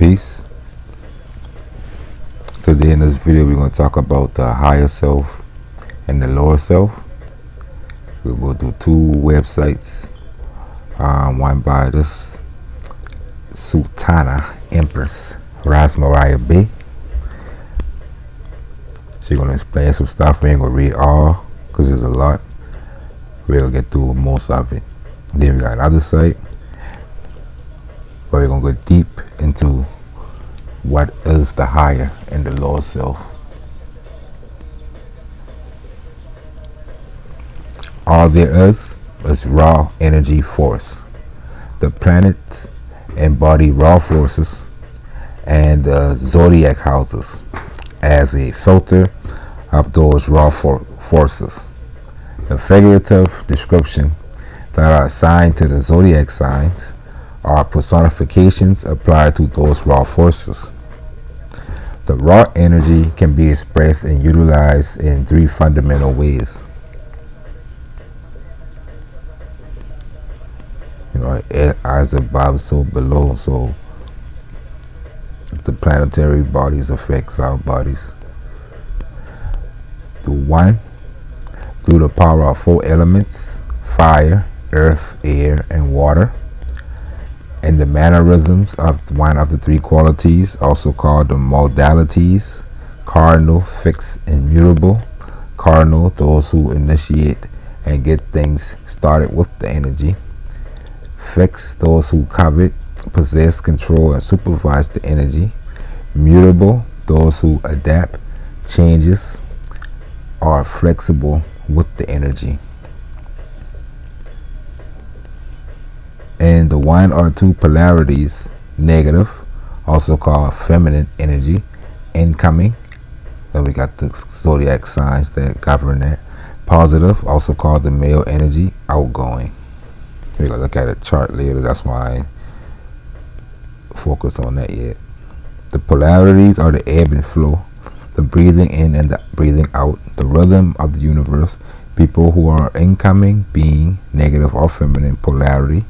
Peace. Today in this video we're going to talk about the higher self and the lower self. We'll go through two websites, one by this Sultana Empress Rasmaria Bey. She's going to explain some stuff. We ain't going to read all because there's a lot. We're going to get through most of it. Then we got another site where we're going to go deep into what is the higher and the lower self. All there is raw energy force. The planets embody raw forces, and the zodiac houses as a filter of those raw forces. The figurative description that are assigned to the zodiac signs are personifications applied to those raw forces. The raw energy can be expressed and utilized in three fundamental ways. As above, so below. So the planetary bodies affects our bodies. Through the power of four elements: fire, earth, air, and water, and the mannerisms of one of the three qualities, also called the modalities: cardinal, fixed, and mutable. Cardinal, those who initiate and get things started with the energy. Fixed, those who covet, possess, control, and supervise the energy. Mutable, those who adapt, changes, are flexible with the energy. And the one or two polarities: negative, also called feminine energy, incoming, and we got the zodiac signs that govern that. Positive, also called the male energy, outgoing. We're going to look at a chart later, that's why I focused on that yet. The polarities are the ebb and flow, the breathing in and the breathing out, the rhythm of the universe. People who are incoming, being negative or feminine polarity,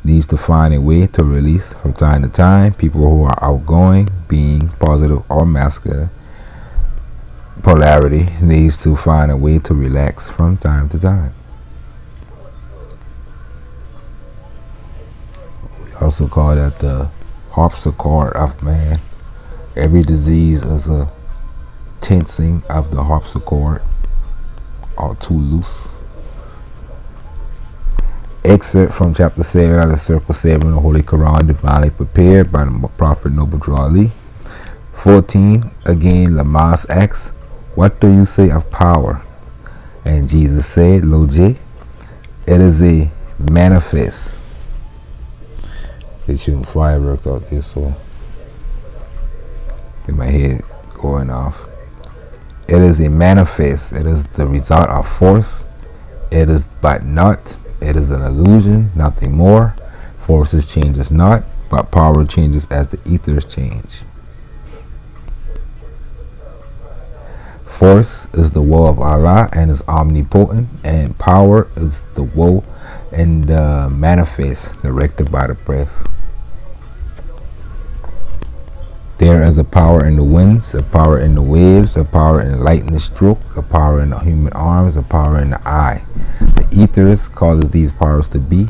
needs to find a way to release from time to time. People who are outgoing, being positive or masculine polarity, needs to find a way to relax from time to time. Also call that the harpsichord of man. Every disease is a tensing of the harpsichord, or too loose. Excerpt from chapter 7 out of circle 7 of the Holy Quran, divinely prepared by the Prophet Noble Drew Ali. 14. Again, Lamas asks, "What do you say of power?" And Jesus said, "Loje, it is a manifest." They shooting fireworks out there, so get my head going off. It is a manifest. It is the result of force. It is but not. It is an illusion, nothing more. Forces changes not, but power changes as the ethers change. Force is the will of Allah and is omnipotent, and power is the will and the manifest directed by the breath. There is a power in the winds, a power in the waves, a power in the lightning stroke, a power in the human arms, a power in the eye. The ethers causes these powers to be,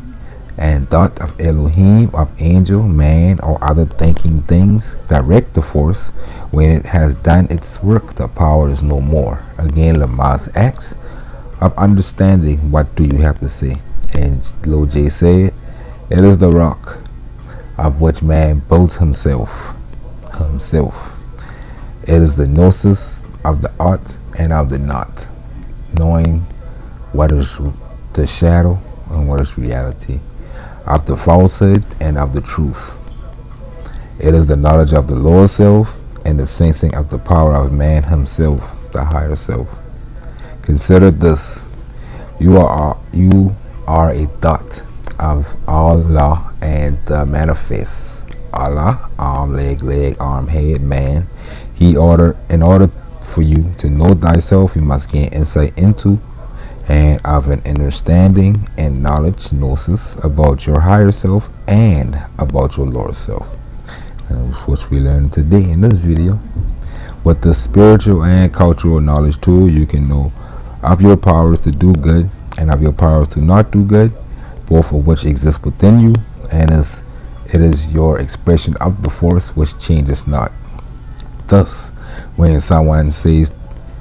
and thought of Elohim, of angel, man, or other thinking things direct the force. When it has done its work, the power is no more. Again, Lamas asks, of understanding, what do you have to say? And Loje said, it is the rock of which man builds himself. It is the gnosis of the art and of the not, knowing what is the shadow and what is reality, of the falsehood and of the truth. It is the knowledge of the lower self and the sensing of the power of man himself, the higher self. Consider this: you are a thought of Allah and the manifest. Allah, arm, leg, arm, head, man. In order for you to know thyself, you must gain insight into and of an understanding and knowledge, gnosis, about your higher self and about your lower self. And which we learned today in this video. With the spiritual and cultural knowledge tool, you can know of your powers to do good and of your powers to not do good, both of which exist within you, and it is your expression of the force which changes not. Thus, when someone says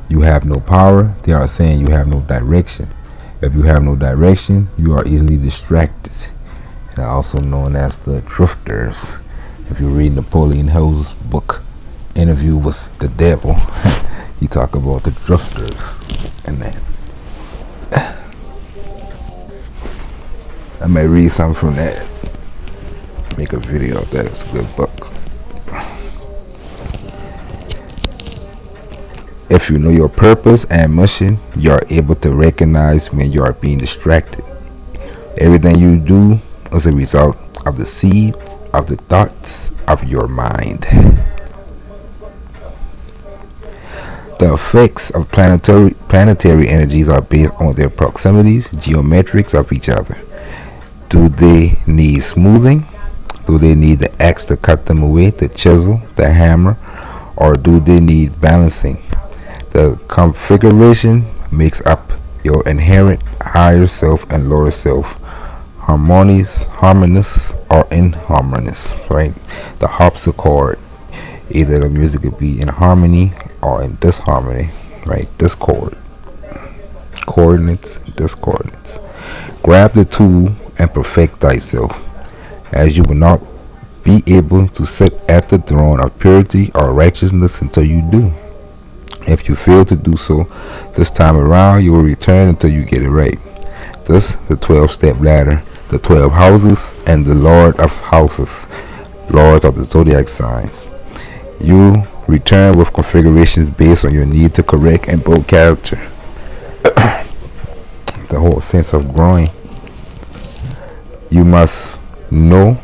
you have no power, they are saying you have no direction. If you have no direction, you are easily distracted, and also known as the drifters. If you read Napoleon Hill's book, Interview with the Devil, he talk about the drifters and that. I may read something from that, make a video of that. It's a good book. If you know your purpose and mission, you are able to recognize when you are being distracted. Everything you do is a result of the seed of the thoughts of your mind. The effects of planetary energies are based on their proximities, geometrics of each other. Do they need smoothing? Do they need the axe to cut them away, the chisel, the hammer, or do they need balancing? The configuration makes up your inherent higher self and lower self, harmonious or inharmonious, right? The harpsichord, either the music could be in harmony or in disharmony, right? Discord, coordinates, discoordinates. Grab the tool and perfect thyself, as you will not be able to sit at the throne of purity or righteousness until you do. If you fail to do so this time around, you will return until you get it right. Thus, the 12-step ladder, the 12 houses, and the Lord of houses, lords of the zodiac signs. You return with configurations based on your need to correct and build character. The whole sense of growing. You must know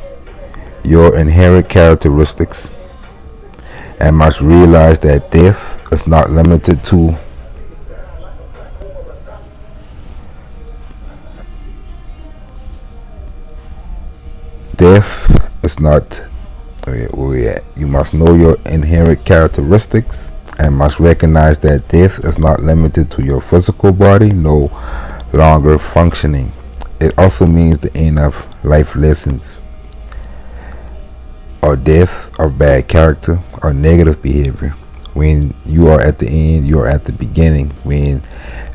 your inherent characteristics and must realize that death is not limited to where we at. You must know your inherent characteristics and must recognize that death is not limited to your physical body no longer functioning. It also means the end of life lessons, or death, or bad character, or negative behavior. When you are at the end, you are at the beginning. When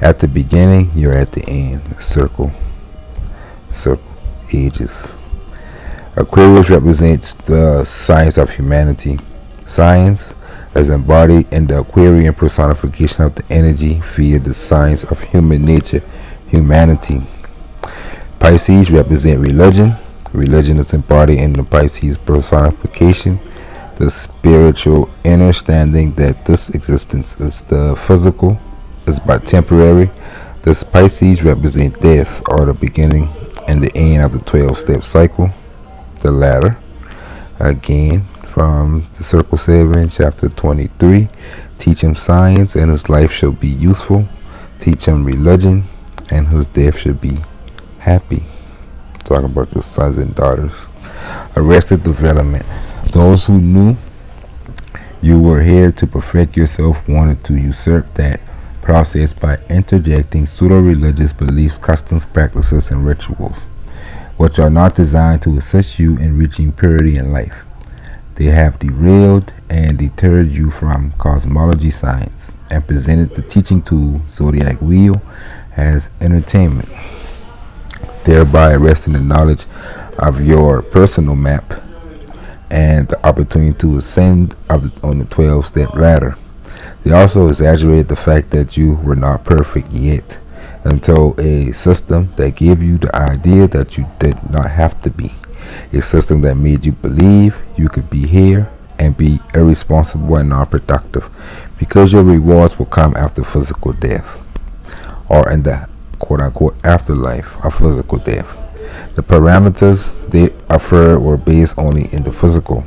at the beginning, you're at the end. Circle ages. Aquarius represents the science of humanity. Science is embodied in the Aquarian personification of the energy via the science of human nature, humanity. Pisces represent religion. Religion is embodied in the Pisces personification, the spiritual understanding that this existence is the physical, is but temporary. This Pisces represent death, or the beginning and the end of the 12-step cycle, the ladder. Again, from the Circle 7, chapter 23, teach him science and his life shall be useful. Teach him religion and his death should be happy. Talk about your sons and daughters. Arrested development. Those who knew you were here to perfect yourself wanted to usurp that process by interjecting pseudo-religious beliefs, customs, practices, and rituals, which are not designed to assist you in reaching purity in life. They have derailed and deterred you from cosmology science and presented the teaching tool, Zodiac Wheel, as entertainment, thereby arresting the knowledge of your personal map and the opportunity to ascend on the 12-step ladder. They also exaggerated the fact that you were not perfect yet, until a system that gave you the idea that you did not have to be. A system that made you believe you could be here and be irresponsible and non-productive, because your rewards will come after physical death, or in the quote-unquote afterlife of physical death. The parameters they offered were based only in the physical,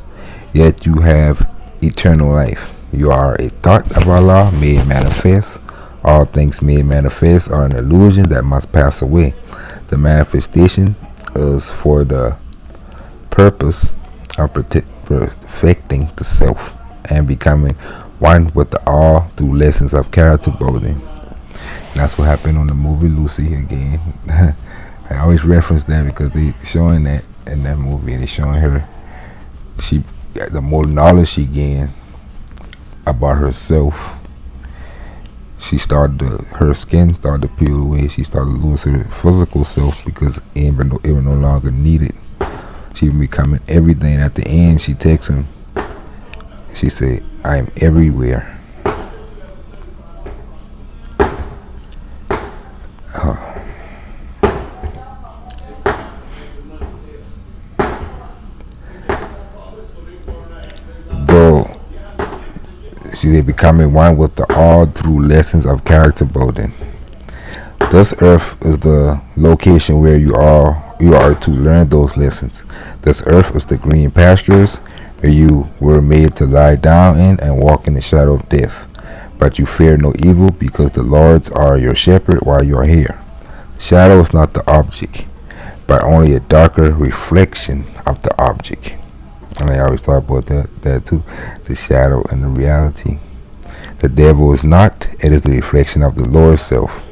yet you have eternal life. You are a thought of Allah made manifest. All things made manifest are an illusion that must pass away. The manifestation is for the purpose of perfecting the self and becoming one with the all through lessons of character building. And that's what happened on the movie Lucy again. I always reference that because they showing that in that movie. They showing her, the more knowledge she gained about herself, her skin started to peel away. She started to lose her physical self because it was no longer needed. She was becoming everything. At the end, she texts him. She said, "I am everywhere." Though she said, becoming one with the all through lessons of character building. This earth is the location where you are to learn those lessons. This earth is the green pastures where you were made to lie down in and walk in the shadow of death. But you fear no evil because the Lords are your shepherd while you are here. The shadow is not the object, but only a darker reflection of the object. And I always talk about that too, the shadow and the reality. The devil is not, it is the reflection of the Lord's self.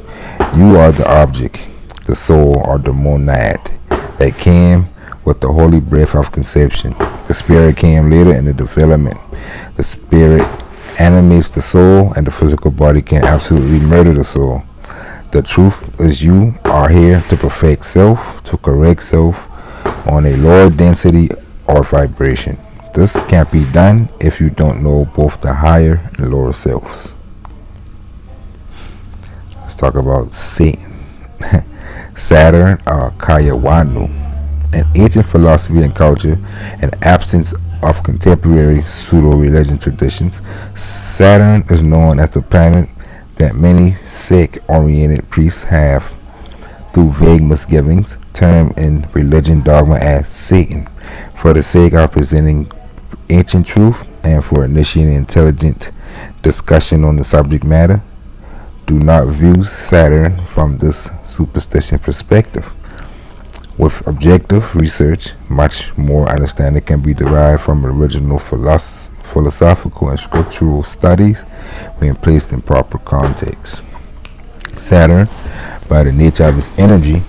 You are the object, the soul or the monad that came with the holy breath of conception. The spirit came later in the development. The spirit animates the soul, and the physical body can absolutely murder the soul. The truth is you are here to perfect self, to correct self on a lower density or vibration. This can't be done if you don't know both the higher and lower selves. Let's talk about Satan. Saturn, or Kayawanu. In ancient philosophy and culture, an absence of contemporary pseudo-religion traditions, Saturn is known as the planet that many sect-oriented priests have, through vague misgivings, termed in religion dogma as Satan, for the sake of presenting ancient truth and for initiating intelligent discussion on the subject matter. Do not view Saturn from this superstition perspective. With objective research, much more understanding can be derived from original philosophical and scriptural studies when placed in proper context. Saturn, by the nature of his energy,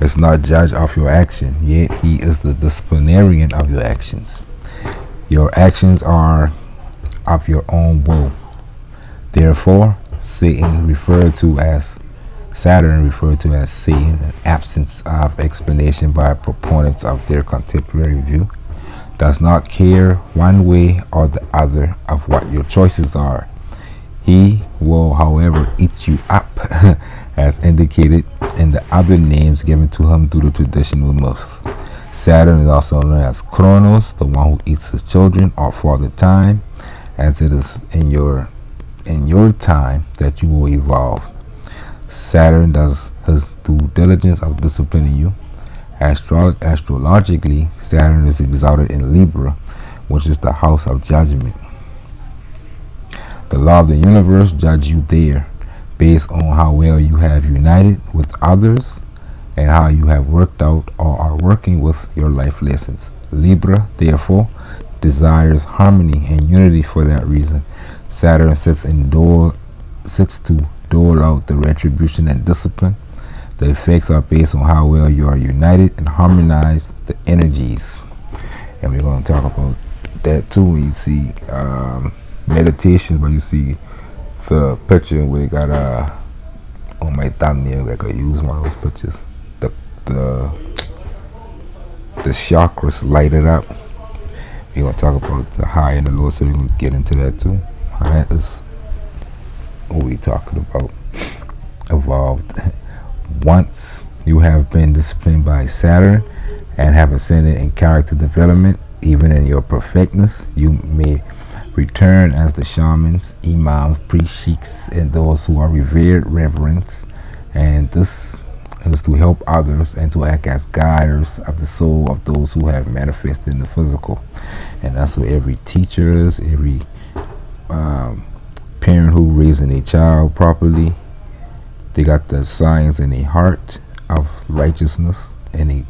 is not judge of your action, yet he is the disciplinarian of your actions. Your actions are of your own will. Therefore, Saturn referred to as Satan, an absence of explanation by proponents of their contemporary view, does not care one way or the other of what your choices are. He will, however, eat you up, as indicated in the other names given to him through the traditional myth. Saturn is also known as Kronos, the one who eats his children, or Father Time, as it is in your time that you will evolve. Saturn does his due diligence of disciplining you. Astrologically, Saturn is exalted in Libra, which is the house of judgment. The law of the universe judges you there, based on how well you have united with others and how you have worked out or are working with your life lessons. Libra, therefore, desires harmony and unity. For that reason, Saturn sits to dole out the retribution and discipline. The effects are based on how well you are united and harmonize the energies. And we're going to talk about that too when you see meditations, but you see the picture where they got on my thumbnail, like I use one of those pictures. The chakras lighted up. We're going to talk about the high and the low, so we're going to get into that too. How that is what we talking about. Evolved. Once you have been disciplined by Saturn and have ascended in character development, even in your perfectness, you may return as the shamans, imams, priests, sheiks, and those who are revered reverence. And this is to help others and to act as guides of the soul of those who have manifested in the physical. And that's what every teacher is, every parent who raising a child properly. They got the science in their heart of righteousness, and they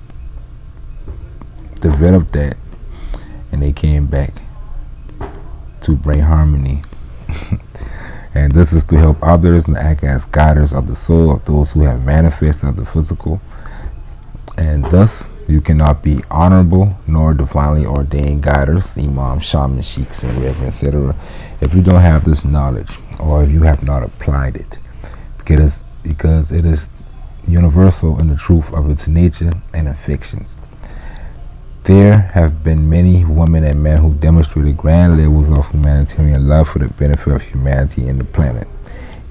develop that, and they came back to bring harmony. And this is to help others and act as guiders of the soul of those who have manifested of the physical. And thus, you cannot be honorable nor divinely ordained guiders, imams, shamans, sheiks, and reverends, etc., if you don't have this knowledge or if you have not applied it, because it is universal in the truth of its nature and affections. There have been many women and men who demonstrated grand levels of humanitarian love for the benefit of humanity and the planet.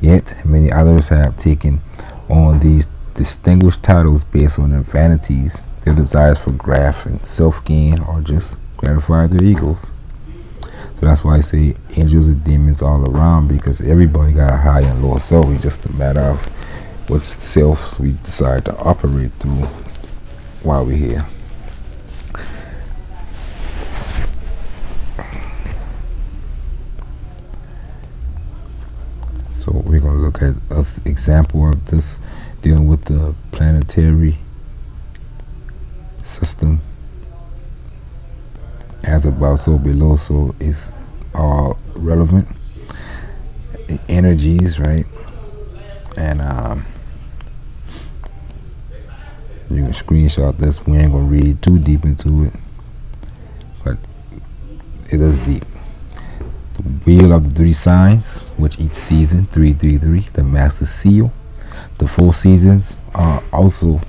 Yet, many others have taken on these distinguished titles based on their vanities, their desires for graft and self-gain, or just gratify their egos. So that's why I say angels and demons all around, because everybody got a higher and lower self. It's just a matter of what selves we decide to operate through while we're here. So we're going to look at an example of this dealing with the planetary system, as above so below. So it's all relevant energies, right? And you can screenshot this. We ain't gonna read too deep into it, but it is deep. The wheel of the three signs, which each season 333, the master seal. The 4 seasons are also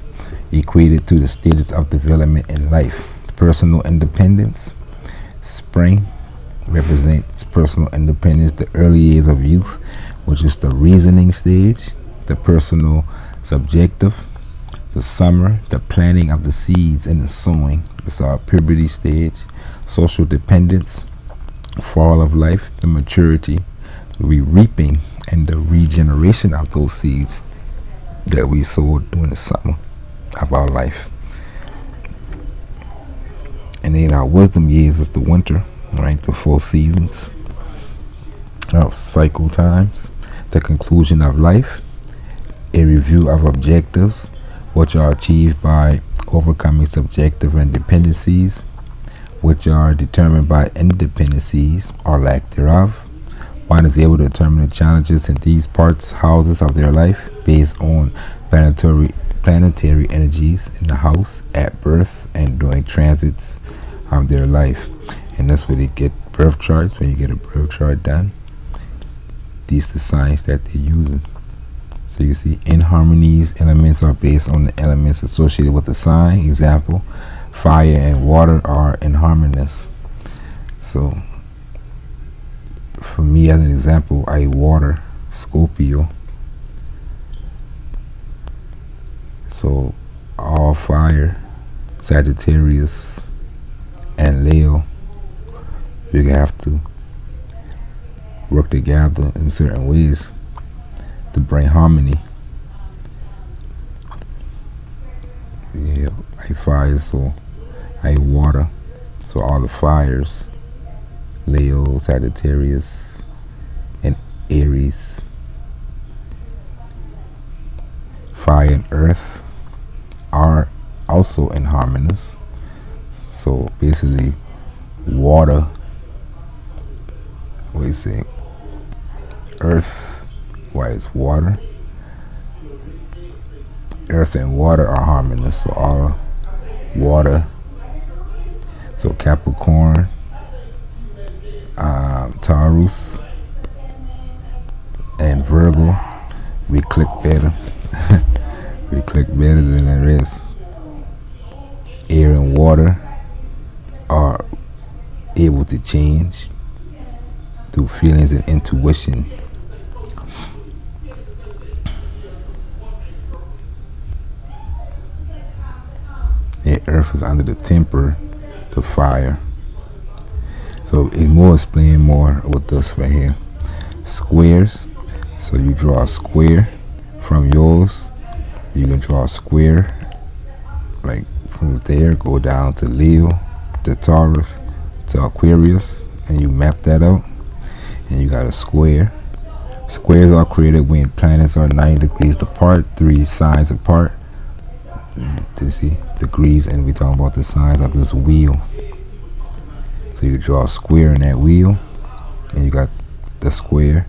equated to the stages of development in life. Personal independence. Spring represents personal independence, the early years of youth, which is the reasoning stage. The personal subjective. The summer, the planting of the seeds and the sowing. This is our puberty stage. Social dependence. Fall of life, the maturity, the reaping, and the regeneration of those seeds that we sowed during the summer of our life. And then our wisdom years is the winter, right? The 4 seasons of cycle times, the conclusion of life, a review of objectives, which are achieved by overcoming subjective independencies, which are determined by independencies or lack thereof. One is able to determine the challenges in these houses of their life based on planetary energies in the house at birth and during transits of their life. And that's where they get birth charts. When you get a birth chart done, these are the signs that they're using. So you see, inharmonies elements are based on the elements associated with the sign. Example, fire and water are inharmonious. So for me, as an example, I water Scorpio. So all fire, Sagittarius and Leo, we have to work together in certain ways to bring harmony. Yeah, I fire, so I water. So all the fires, Leo, Sagittarius, and Aries. Fire and earth are also inharmonious. So basically, water, what do you say? Earth, why it's water. Earth and water are harmonious. So all water. So Capricorn, Taurus, and Virgo, we click better. We click better than the rest. Air and water are able to change through feelings and intuition. And earth is under the temper to fire. So it's more explain more with this right here. Squares. So you draw a square from yours. You can draw a square like from there, go down to Leo, to Taurus, to Aquarius, and you map that out, and you got a square. Squares are created when planets are 90 degrees apart, 3 signs apart. You see degrees, and we're talking about the signs of this wheel. So you draw a square in that wheel, and you got the square,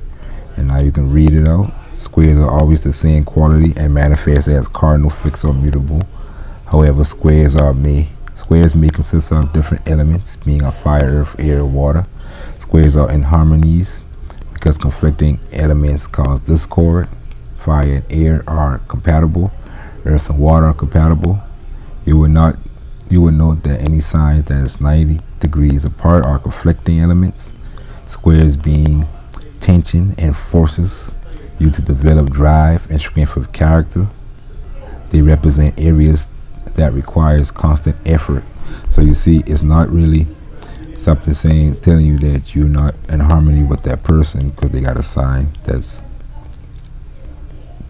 and now you can read it out. Squares are always the same quality and manifest as cardinal, fixed, or mutable. However, squares may consist of different elements, being a fire, earth, air, water. Squares are in harmonies because conflicting elements cause discord. Fire and air are compatible. Earth and water are compatible. You will note that any sides that is 90 degrees apart are conflicting elements. Squares being tension and forces you to develop drive and strength of character. They represent areas that requires constant effort. So you see, it's not really something telling you that you're not in harmony with that person because they got a sign that's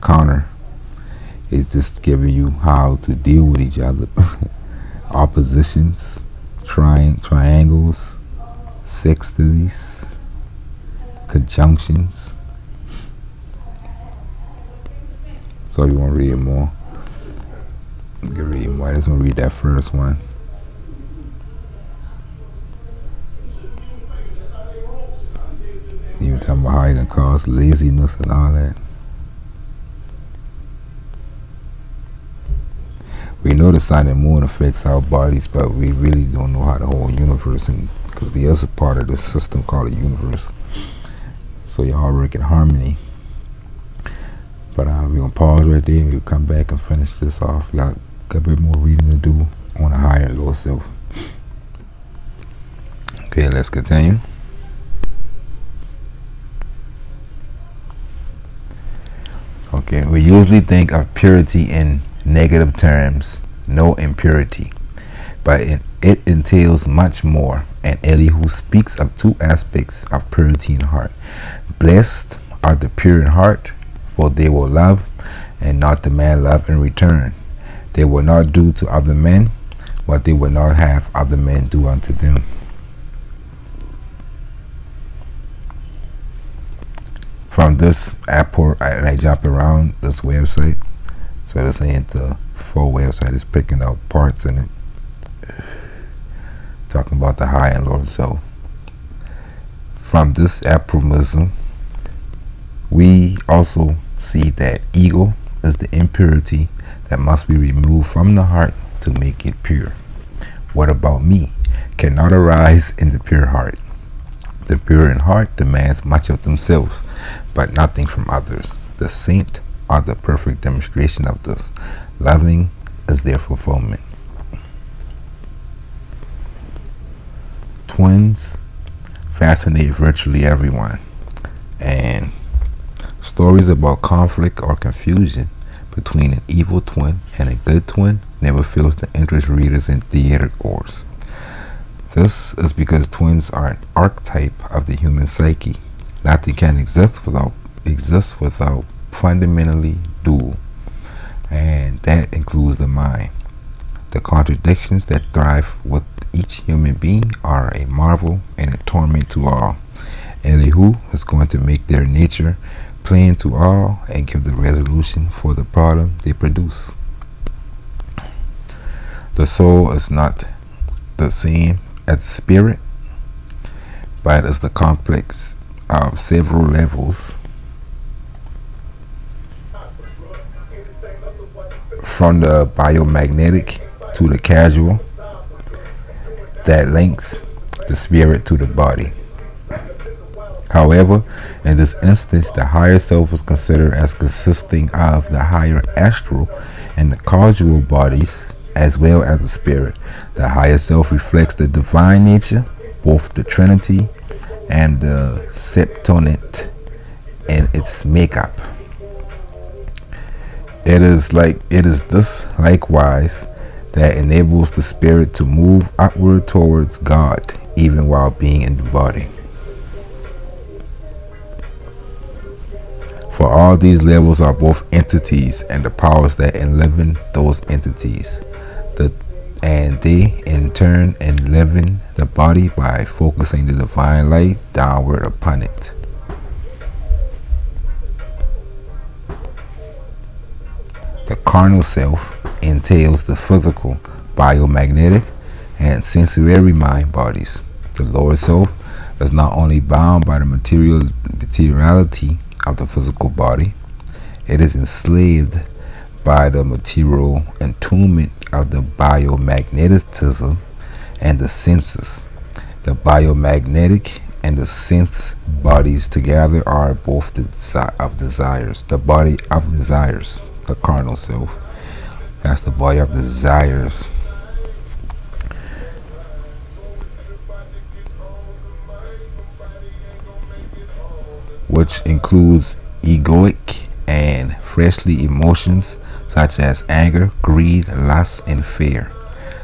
counter. It's just giving you how to deal with each other. Oppositions, triangles, sextiles, conjunctions. So you want to read more? You can read more. I just want to read that first one. You talking about how it can cause laziness and all that. We know the sun and moon affects our bodies, but we really don't know how the whole universe, and because we are a part of this system called the universe. So y'all work in harmony. But we're gonna pause right there. We'll come back and finish this off. We got a bit more reading to do on the higher and lower self. Okay, let's continue. Okay, we usually think of purity in negative terms, no impurity, but it entails much more. And Elihu speaks of two aspects of purity in heart. Blessed are the pure in heart, for they will love and not demand love in return. They will not do to other men what they will not have other men do unto them. From this, I jump around this website. So this ain't the full website. It's picking out parts in it, talking about the high and low self. From this aphorism, we also see that ego is the impurity that must be removed from the heart to make it pure. What about me cannot arise in the pure heart. The pure in heart demands much of themselves, but nothing from others. The saint are the perfect demonstration of this. Loving is their fulfillment. Twins fascinate virtually everyone, and stories about conflict or confusion between an evil twin and a good twin never fails to interest readers and theater goers. This is because twins are an archetype of the human psyche. Nothing can exist without fundamentally dual, and that includes the mind. The contradictions that thrive with each human being are a marvel and a torment to all. Elihu is going to make their nature plain to all and give the resolution for the problem they produce. The soul is not the same as the spirit, but is the complex of several levels, from the biomagnetic to the casual, that links the spirit to the body. However, in this instance, the higher self is considered as consisting of the higher astral and the causal bodies, as well as the spirit. The higher self reflects the divine nature, both the Trinity and the Septonate in its makeup. It is this likewise that enables the spirit to move upward towards God, even while being in the body. For all these levels are both entities and the powers that enliven those entities. And they in turn enliven the body by focusing the divine light downward upon it. The carnal self entails the physical, biomagnetic, and sensory mind bodies. The lower self is not only bound by the materiality of the physical body, it is enslaved by the material attunement of the biomagnetism and the senses. The biomagnetic and the sense bodies together are both the of desires. The body of desires, the carnal self. That's the body of desires. Which includes egoic and fleshly emotions such as anger, greed, lust, and fear.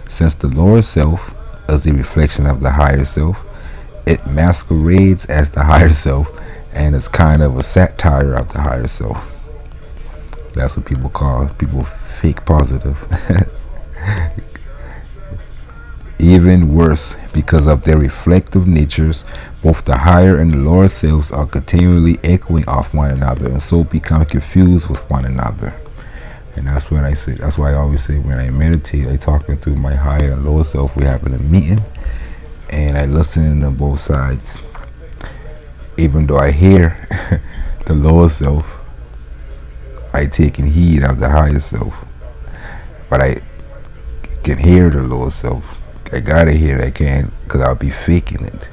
Since the lower self is the reflection of the higher self, it masquerades as the higher self and is kind of a satire of the higher self. That's what people fake positive. Even worse, because of their reflective natures, both the higher and the lower selves are continually echoing off one another and so become confused with one another. And that's what I say. That's why I always say when I meditate, I talking to my higher and lower self. We having a meeting, and I listen to both sides. Even though I hear the lower self, I taking heed of the higher self. But I can hear the lower self. I gotta hear it. I can't, because I'll be faking it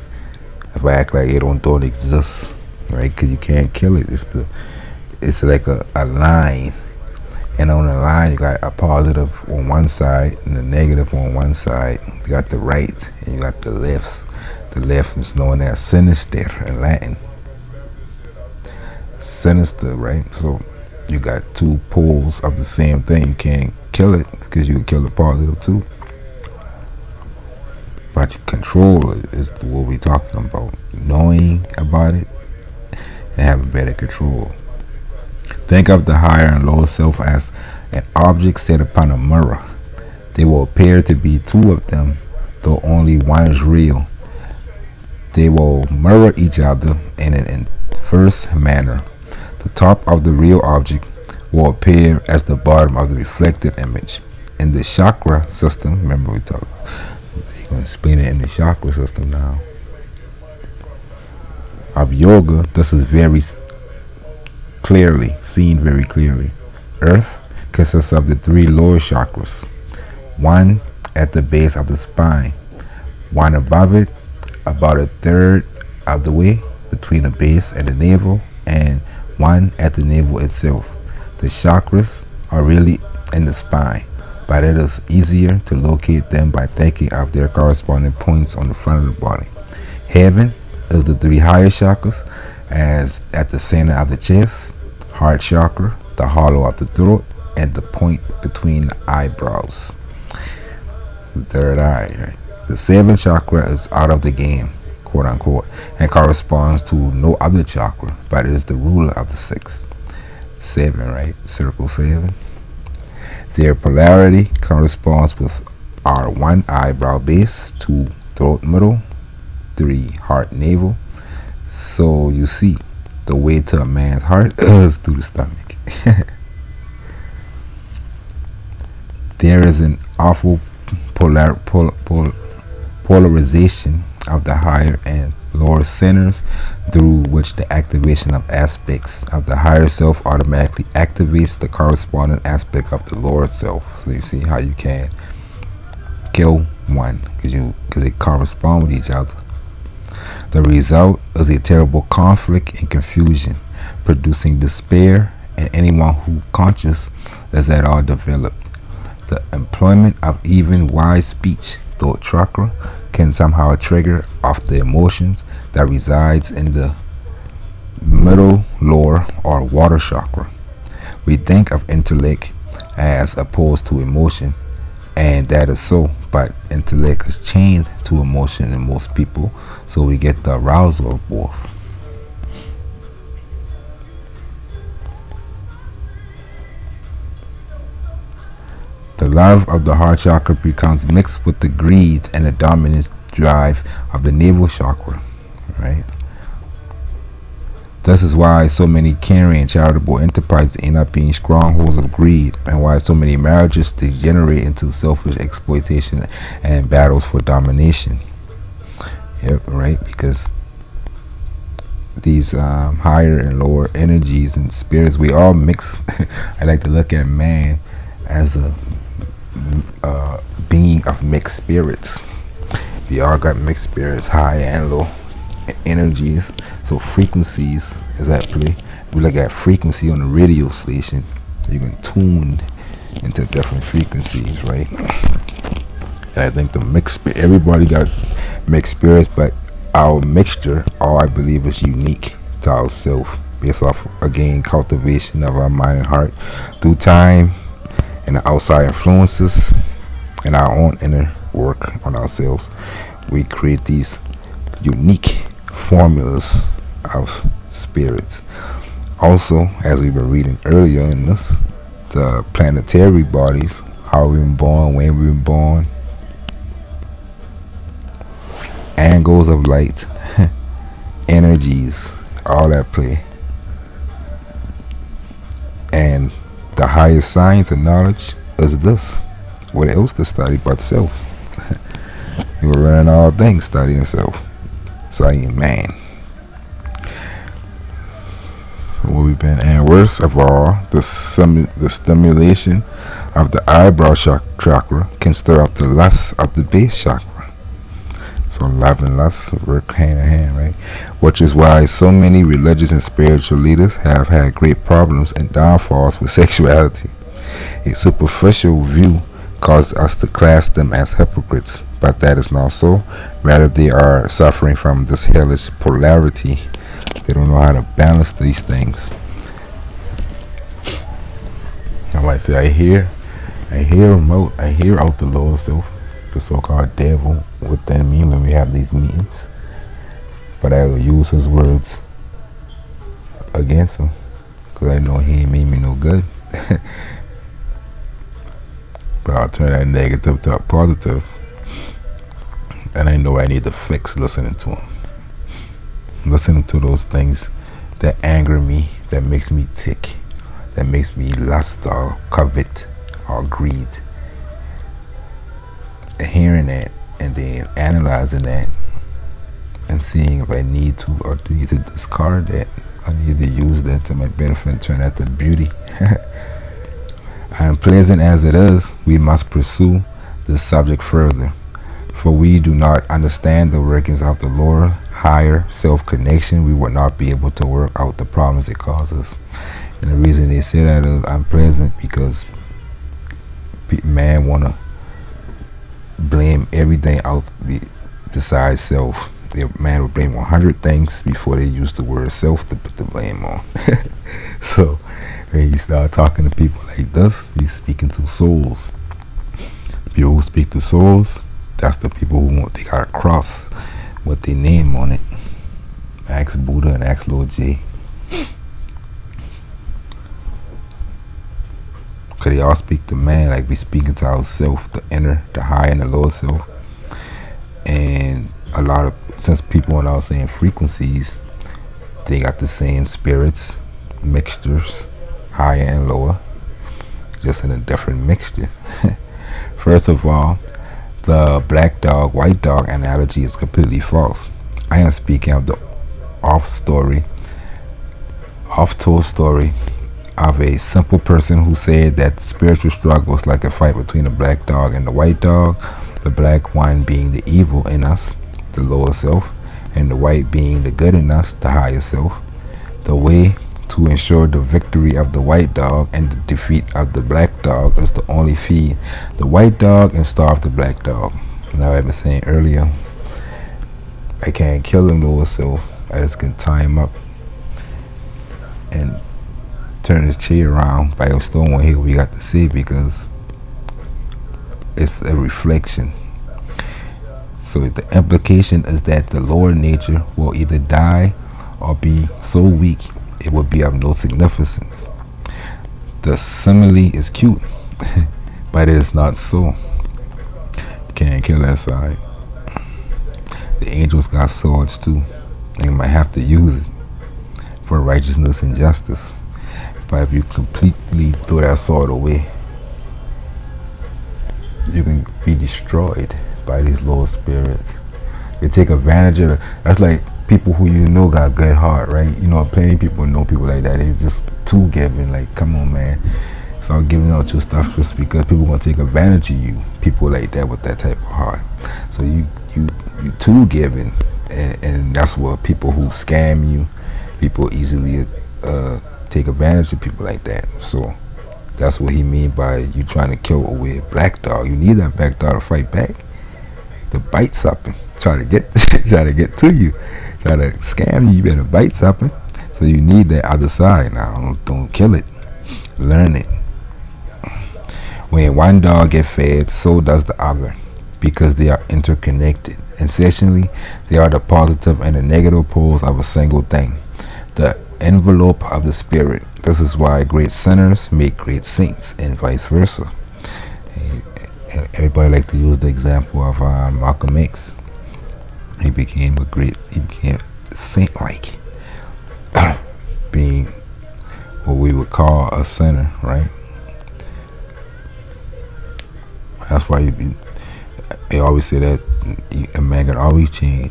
if I act like it don't exist, right? Because you can't kill it. It's like a line, and on the line you got a positive on one side and a negative on one side. You got the right and you got the left. The left is known as sinister in Latin. Sinister, right? So you got two poles of the same thing. You can't kill it because you can kill the positive too. But you control it is what we're talking about. Knowing about it and having better control. Think of the higher and lower self as an object set upon a mirror. There will appear to be two of them, though only one is real. They will mirror each other in an inverse manner. The top of the real object will appear as the bottom of the reflected image. In the chakra system, remember we talked, you're going to explain it in the chakra system now, of yoga, this is very clearly seen very clearly. Earth consists of the three lower chakras, one at the base of the spine, one above it, about a third of the way between the base and the navel, and one at the navel itself. The chakras are really in the spine, but it is easier to locate them by thinking of their corresponding points on the front of the body. Heaven is the three higher chakras, as at the center of the chest, heart chakra, the hollow of the throat, and the point between the eyebrows, the third eye. Right? The seventh chakra is out of the game, quote unquote, and corresponds to no other chakra, but it is the ruler of the six. Seven, right? Circle seven. Their polarity corresponds with our one eyebrow base, two throat middle, three heart navel. So you see, the way to a man's heart is through the stomach. There is an awful polarization of the higher and lower centers, through which the activation of aspects of the higher self automatically activates the corresponding aspect of the lower self. So you see how you can kill one because they correspond with each other. The result is a terrible conflict and confusion, producing despair in anyone who conscious is at all developed. The employment of even wise speech, throat chakra, can somehow trigger off the emotions that resides in the middle, lower, or water chakra. We think of intellect as opposed to emotion, and that is so, but intellect is chained to emotion in most people, so we get the arousal of both. The love of the heart chakra becomes mixed with the greed and the dominance drive of the navel chakra, right? This is why so many caring and charitable enterprises end up being strongholds of greed, and why so many marriages degenerate into selfish exploitation and battles for domination. Yep, right. Because these higher and lower energies and spirits, we all mix. I like to look at man as a being of mixed spirits. We all got mixed spirits, high and low energies. So frequencies is at play. We look at frequency on the radio station. You can tune into different frequencies, right? And I think the mixed everybody got mixed spirits, but our mixture, all I believe, is unique to ourselves, based off again cultivation of our mind and heart through time and the outside influences and our own inner work on ourselves. We create these unique formulas of spirits. Also, as we were reading earlier in this, the planetary bodies, how we were born, when we were born, angles of light, energies, all that play. And the highest science and knowledge is this. What else to study but self? You were learning all things, studying self, studying man. What we've been, and worst of all, the stimulation of the eyebrow chakra can stir up the lust of the base chakra. So love and lust work hand in hand, right? Which is why so many religious and spiritual leaders have had great problems and downfalls with sexuality. A superficial view causes us to class them as hypocrites, but that is not so. Rather, they are suffering from this hellish polarity. They don't know how to balance these things. I might say, I hear out the lower self, the so-called devil within me when we have these meetings, but I will use his words against him, because I know he ain't made me no good. But I'll turn that negative to a positive, and I know I need to fix listening to him. Listening to those things that anger me, that makes me tick, that makes me lust or covet or greed. Hearing that and then analyzing that and seeing if I need to or do need to discard that. I need to use that to my benefit and turn that to beauty. Unpleasant as it is, we must pursue this subject further, for we do not understand the workings of the lower, higher self-connection. We will not be able to work out the problems it causes. And the reason they say that is unpleasant because man want to blame everything out besides self. The man will blame 100 things before they use the word self to put the blame on. So when you start talking to people like this, he's speaking to souls. People who speak to souls, that's the people who want, they got a cross with their name on it. Ask Buddha and ask Lord J. Because they all speak to man like we speaking to ourselves, the inner, the high and the lower self. And a lot of, since people are now saying frequencies, they got the same spirits, mixtures, higher and lower, just in a different mixture. First of all, the black dog, white dog analogy is completely false. I am speaking of the oft-told story of a simple person who said that spiritual struggle is like a fight between the black dog and the white dog, the black one being the evil in us, the lower self, and the white being the good in us, the higher self. The way to ensure the victory of the white dog and the defeat of the black dog is to only feed the white dog and starve the black dog. Now, I've been saying earlier, I can't kill him lower self. I just can tie him up and turn his chair around, but I still want to hear what we got to say because it's a reflection. So the implication is that the lower nature will either die or be so weak it will be of no significance. The simile is cute, but it is not so. You can't kill that side. The angels got swords too. They might have to use it for righteousness and justice. But if you completely throw that sword away, you can be destroyed by these lower spirits. They take advantage of that's like people who you know got good heart, right? You know, plenty of people know people like that. They just too giving. Like, come on, man. Start giving out your stuff just because people gonna take advantage of you. People like that with that type of heart. So you too giving, and that's what people who scam you, people easily take advantage of people like that. So that's what he mean by you trying to kill away a black dog. You need that black dog to fight back, to bite something, try to get try to get to you, try to scam you. You better bite something. So you need that other side now. Don't kill it. Learn it. When one dog gets fed, so does the other, because they are interconnected. Essentially, they are the positive and the negative poles of a single thing, the envelope of the spirit. This is why great sinners make great saints, and vice versa. And everybody like to use the example of Malcolm X. He became saint-like, being what we would call a sinner, right? That's why they always say that a man can always change.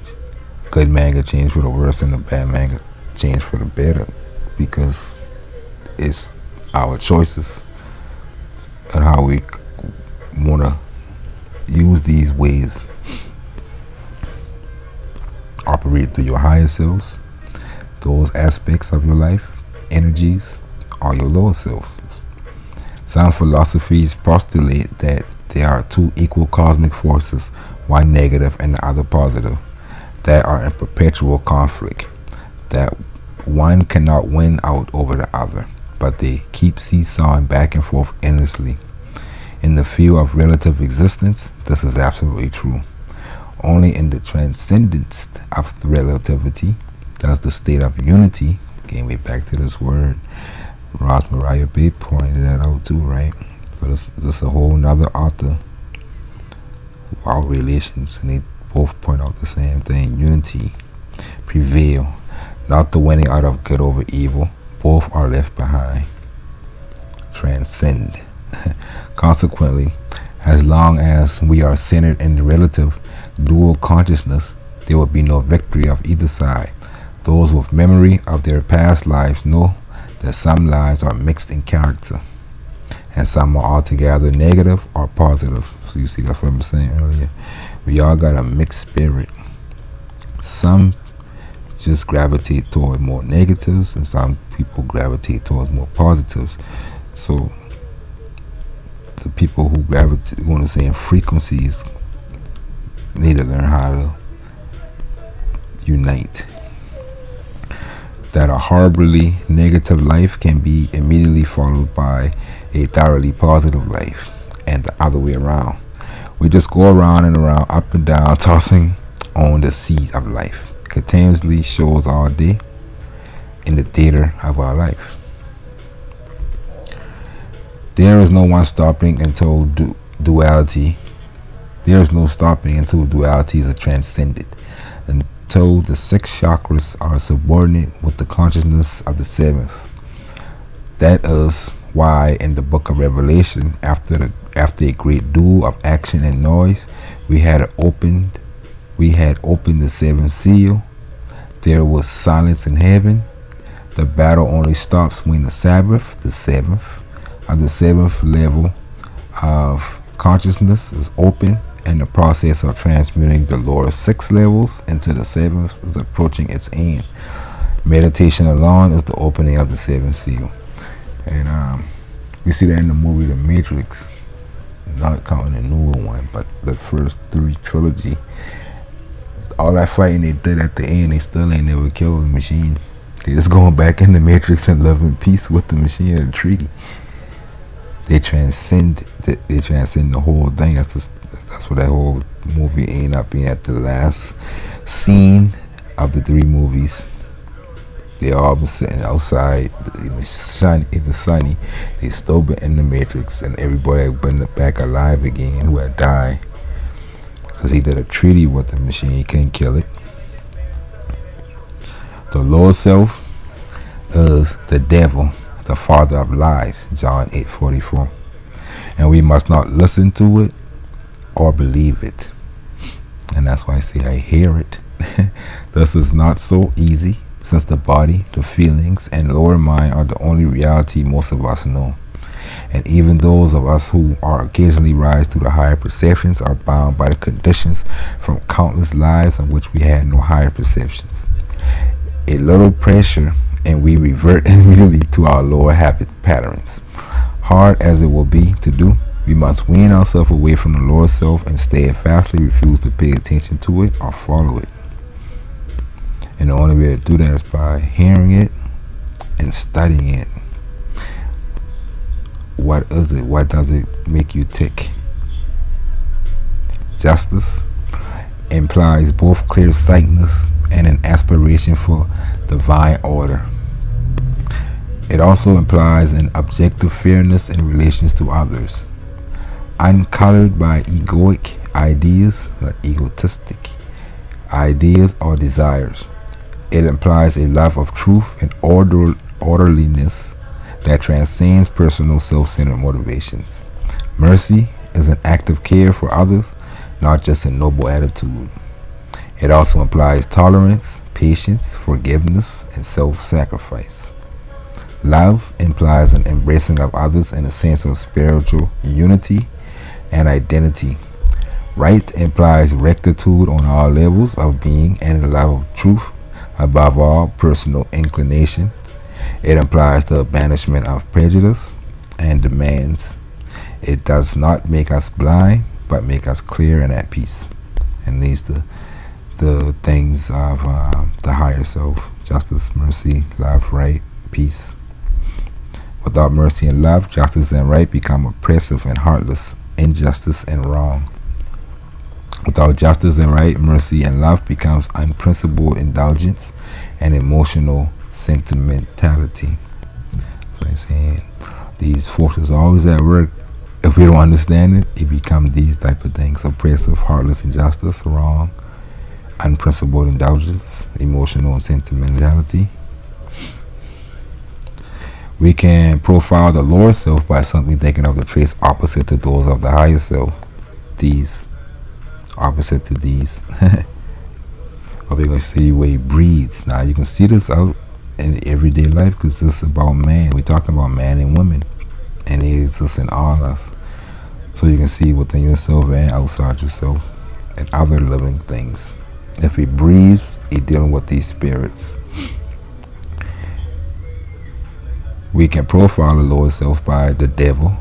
Good man can change for the worse, and a bad man can change for the better, because it's our choices and how we want to use these ways. Operate through your higher selves, those aspects of your life, energies, or your lower self. Some philosophies postulate that there are two equal cosmic forces, one negative and the other positive, that are in perpetual conflict, that one cannot win out over the other, but they keep seesawing back and forth endlessly. In the field of relative existence, this is absolutely true. Only in the transcendence of relativity does the state of unity, again we're back to this word, Ross Mariah Bay pointed that out too, right? So this is a whole nother author about relations, and they both point out the same thing: unity prevail, not the winning out of good over evil. Both are left behind. Transcend. Consequently, as long as we are centered in the relative dual consciousness, there will be no victory of either side. Those with memory of their past lives know that some lives are mixed in character, and some are altogether negative or positive. So you see, that's what I was saying earlier. We all got a mixed spirit. Some just gravitate toward more negatives, and some people gravitate towards more positives. So the people who gravitate, want to say in frequencies, need to learn how to unite. That a horribly negative life can be immediately followed by a thoroughly positive life, and the other way around. We just go around and around, up and down, tossing on the seat of life, continuously shows all day in the theater of our life. There is no one stopping until duality. There is no stopping until duality is transcended, until the 6 chakras are subordinate with the consciousness of the 7th. That is why in the book of Revelation, after a great duel of action and noise, we had opened the 7th seal. There was silence in heaven. The battle only stops when the Sabbath, the 7th, of the 7th level of consciousness is open, and the process of transmuting the lower 6 levels into the 7th is approaching its end. Meditation alone is the opening of the 7th seal. And we see that in the movie The Matrix, not counting the newer one, but the first 3 trilogy. All that fighting they did at the end, they still ain't never killed the machine. They just going back in the Matrix and live in peace with the machine and the treaty. They transcend the whole thing. That's what that whole movie ended up being. At the last scene of the 3 movies, they all been sitting outside. It was sunny. They still been in the Matrix, and everybody had been back alive again who had died, because he did a treaty with the machine. He couldn't kill it. The lower self is the devil, the father of lies, John 8:44, and we must not listen to it or believe it. And that's why I say I hear it. This is not so easy, since the body, the feelings, and lower mind are the only reality most of us know. And even those of us who are occasionally rise to the higher perceptions are bound by the conditions from countless lives in which we had no higher perceptions. A little pressure and we revert immediately to our lower habit patterns. Hard as it will be to do, we must wean ourselves away from the lower self and steadfastly refuse to pay attention to it or follow it. And the only way to do that is by hearing it and studying it. What is it? What does it make you tick? Justice implies both clear-sightedness and an aspiration for divine order. It also implies an objective fairness in relations to others, uncolored by egoic ideas, like egotistic ideas or desires. It implies a love of truth and orderliness that transcends personal self-centered motivations. Mercy is an act of care for others, not just a noble attitude. It also implies tolerance, patience, forgiveness, and self-sacrifice. Love implies an embracing of others in a sense of spiritual unity and identity. Right implies rectitude on all levels of being and a love of truth above all personal inclination. It implies the banishment of prejudice and demands. It does not make us blind, but make us clear and at peace. And these the things of the higher self: justice, mercy, love, right, peace. Without mercy and love, justice and right become oppressive and heartless, injustice and wrong. Without justice and right, mercy and love becomes unprincipled indulgence and emotional sentimentality. So I'm saying these forces are always at work. If we don't understand it, it becomes these type of things: oppressive, heartless injustice, wrong, unprincipled indulgence, emotional sentimentality. We can profile the lower self by simply thinking of the traits opposite to those of the higher self. These opposite to these. Or we're going to see where he breeds. Now you can see this out in everyday life because this is about man. We're talking about man and woman, and it exists in all of us. So you can see within yourself and outside yourself and other living things. If he breathes, he's dealing with these spirits. We can profile the lower self by the devil,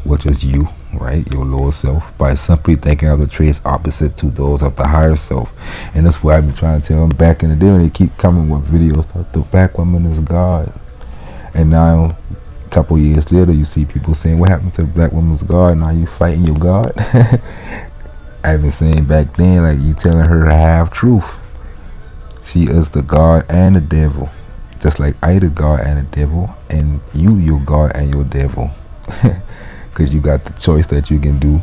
which is you, right? Your lower self, by simply thinking of the traits opposite to those of the higher self. And that's why I've been trying to tell them back in the day when they keep coming with videos like the black woman is God. And now, a couple years later, you see people saying, what happened to the black woman's God? Now you fighting your God? I've been saying back then, like, you telling her to have truth. She is the God and the devil. Just like I the God and the devil, and you your God and your devil. Because you got the choice that you can do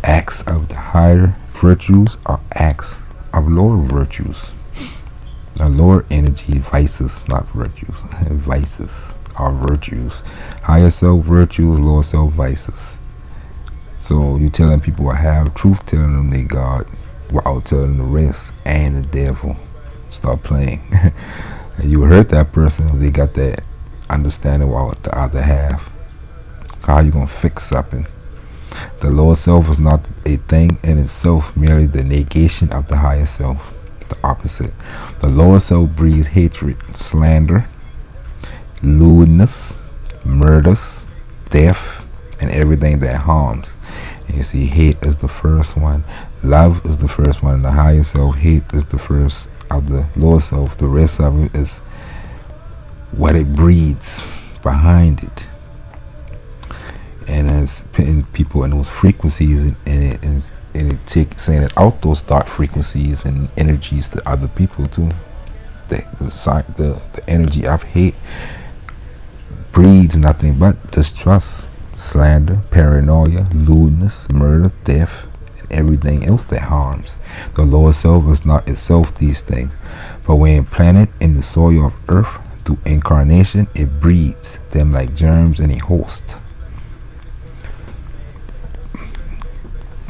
acts of the higher virtues or acts of lower virtues. The lower energy vices, not virtues. Vices are virtues. Higher self virtues, lower self vices. So you telling people I have truth, telling them they God, without telling the rest and the devil. Stop playing. And you hurt that person if they got that understanding about the other half. How you gonna fix something? The lower self is not a thing in itself, merely the negation of the higher self, the opposite. The lower self breeds hatred, slander, lewdness, murders, death, and everything that harms. And you see, hate is the first one, love is the first one, and the higher self, hate is the first of the lower self. The rest of it is what it breeds behind it. And it's putting people in those frequencies, and it sending out those dark frequencies and energies to other people too. The energy of hate breeds nothing but distrust, slander, paranoia, lewdness, murder, death, and everything else that harms. The lower self is not itself these things, but when implanted in the soil of earth through incarnation, it breeds them like germs in a host.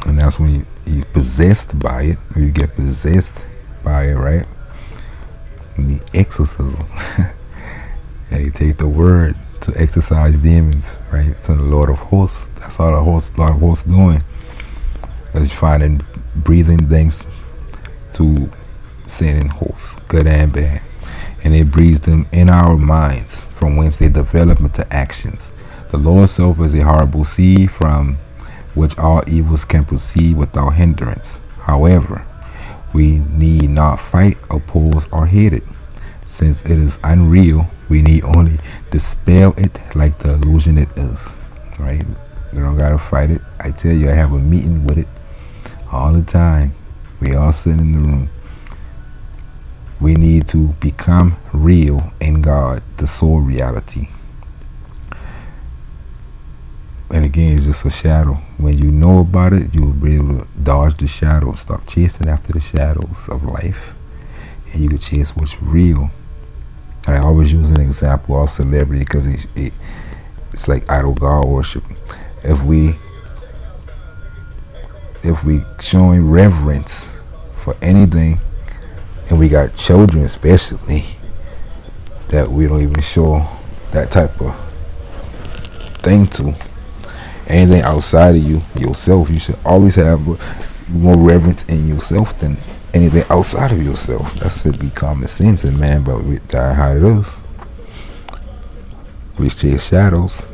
And that's when you're possessed by it, or you get possessed by it, right? You need exorcism. And he take the word to exorcise demons, right? To the Lord of hosts. That's all the Lord of hosts doing. Is finding breathing things to sending hosts, good and bad. And it breathes them in our minds, from whence they develop into actions. The lower self is a horrible seed from which all evils can proceed without hindrance. However, we need not fight, oppose, or hate it. Since it is unreal, we need only dispel it like the illusion it is. Right? You don't gotta fight it. I tell you, I have a meeting with it all the time. We all sit in the room. We need to become real in God, the soul reality. And again, it's just a shadow. When you know about it, you'll be able to dodge the shadows. Stop chasing after the shadows of life, and you can chase what's real. And I always use an example of celebrity because it's like idol God worship. If we showing reverence for anything, and we got children especially, that we don't even show that type of thing to. Anything outside of you, yourself, you should always have more reverence in yourself than anything outside of yourself. That should be common sense, and man, but that's how it is. We chase shadows.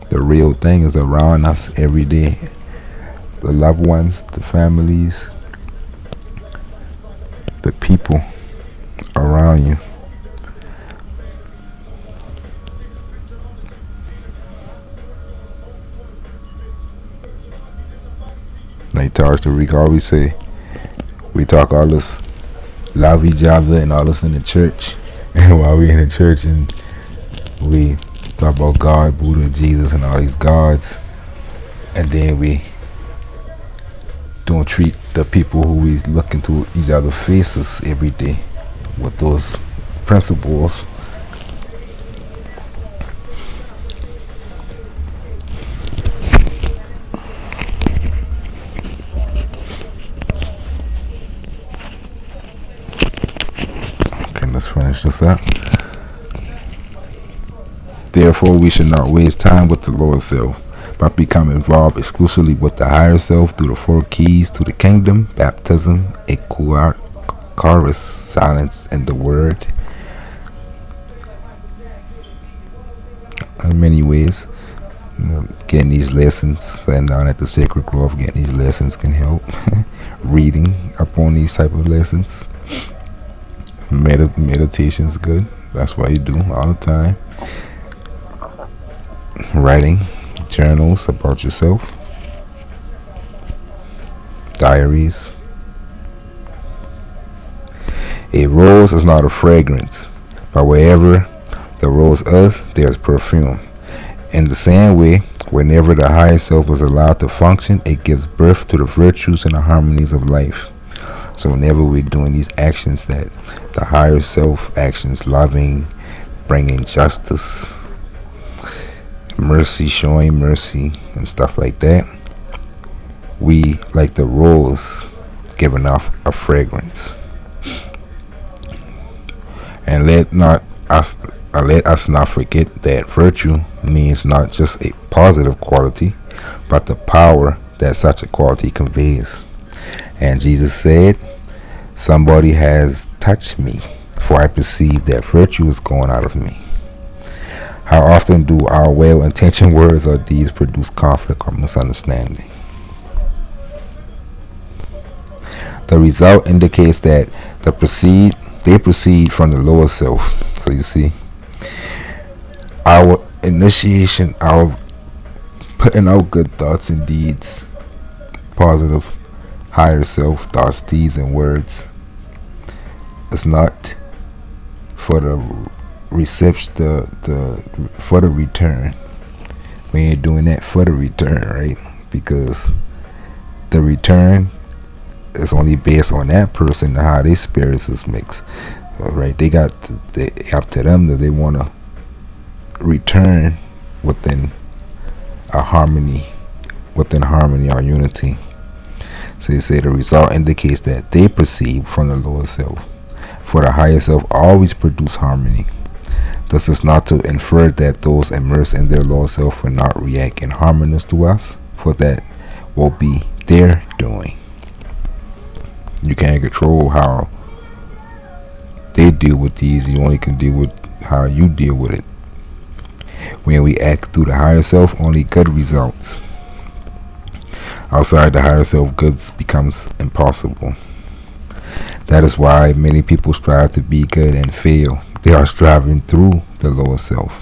The real thing is around us every day. The loved ones, the families, the people around you. Like Costa Rica always say, we talk all this love each other and all this in the church. And while we in the church and we talk about God, Buddha, Jesus, and all these gods, and then we don't treat the people who we look into each other's faces every day with those principles. Okay, let's finish this up. Therefore, we should not waste time with the lower self, but become involved exclusively with the higher self through the four keys to the kingdom: baptism, chorus, silence, and the word. In many ways, getting these lessons, sitting down at the Sacred Grove, getting these lessons can help. Reading upon these type of lessons. Meditation's good. That's what you do all the time. Writing journals about yourself, diaries. A rose is not a fragrance, but wherever the rose is, there's perfume. In the same way, whenever the higher self is allowed to function, it gives birth to the virtues and the harmonies of life. So whenever we're doing these actions, that the higher self actions, loving, bringing justice, mercy, showing mercy, and stuff like that, we, like the rose, giving off a fragrance. And let us not forget that virtue means not just a positive quality, but the power that such a quality conveys. And Jesus said, "Somebody has touched me, for I perceive that virtue is going out of me." How often do our well-intentioned words or deeds produce conflict or misunderstanding? The result indicates that they proceed from the lower self. So you see, our initiation, our putting out good thoughts and deeds, positive higher self thoughts, deeds, and words, is not for the reception, for the return. We ain't doing that for the return, right? Because the return is only based on that person and how their spirits is mixed, right? They got up to them that they want to return within a harmony, or unity. So So they say the result indicates that they perceive from the lower self. For the higher self always produce harmony. This is not to infer that those immersed in their lower self will not react in harmonious to us, for that will be their doing. You can't control how they deal with these. You only can deal with how you deal with it. When we act through the higher self, only good results. Outside the higher self, good becomes impossible. That is why many people strive to be good and fail. They are striving through the lower self,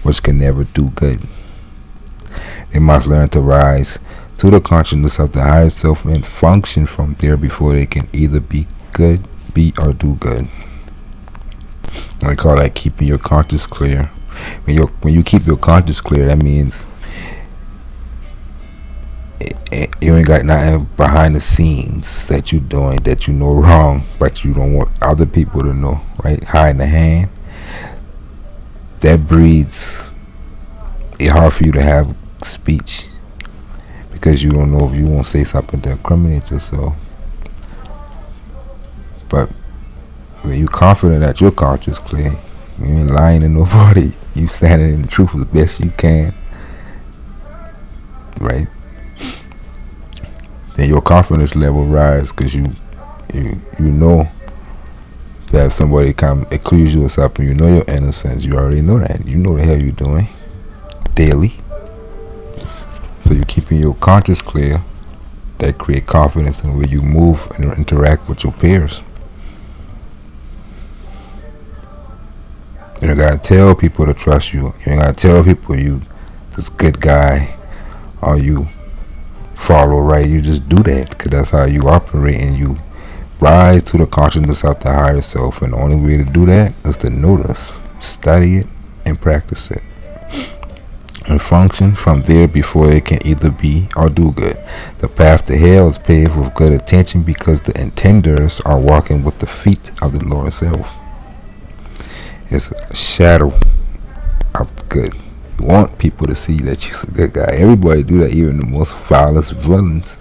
which can never do good. They must learn to rise to the consciousness of the higher self and function from there before they can either be good, be or do good. I call that keeping your conscience clear. When you keep your conscience clear, that means you ain't got nothing behind the scenes that you doing that you know wrong, but you don't want other people to know, right? Hiding the hand. That breeds it hard for you to have speech, because you don't know if you won't say something to incriminate yourself. But when you're confident that your conscience clear, you ain't lying to nobody. You standing in the truth the best you can, right? Then your confidence level rise, because you know that if somebody come accuse you of something, you know your innocence. You already know that. You know the hell you're doing daily. So you're keeping your conscience clear. That create confidence in the way you move and interact with your peers. You don't gotta tell people to trust you. You ain't gotta tell people you this good guy or you follow right. You just do that because that's how you operate, and you rise to the consciousness of the higher self. And the only way to do that is to notice, study it, and practice it, and function from there before it can either be or do good. The path to hell is paved with good intention, because the intenders are walking with the feet of the lower self. It's a shadow of the good. You want people to see that you're a good guy. Everybody do that. Even the most foulest villains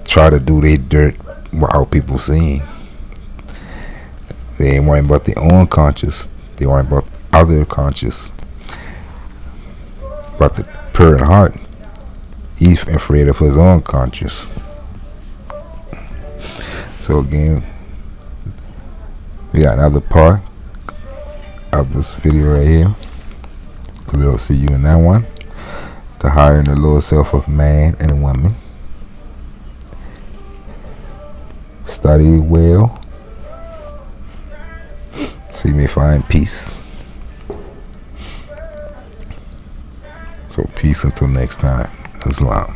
try to do their dirt without people seeing. They ain't worrying about their own conscience. They worrying about other conscience. About the pure in heart, he's afraid of his own conscience. So again, we got another part of this video right here. So we'll see you in that one. The higher and the lower self of man and woman. Study well, so you may find peace. So peace until next time. Islam.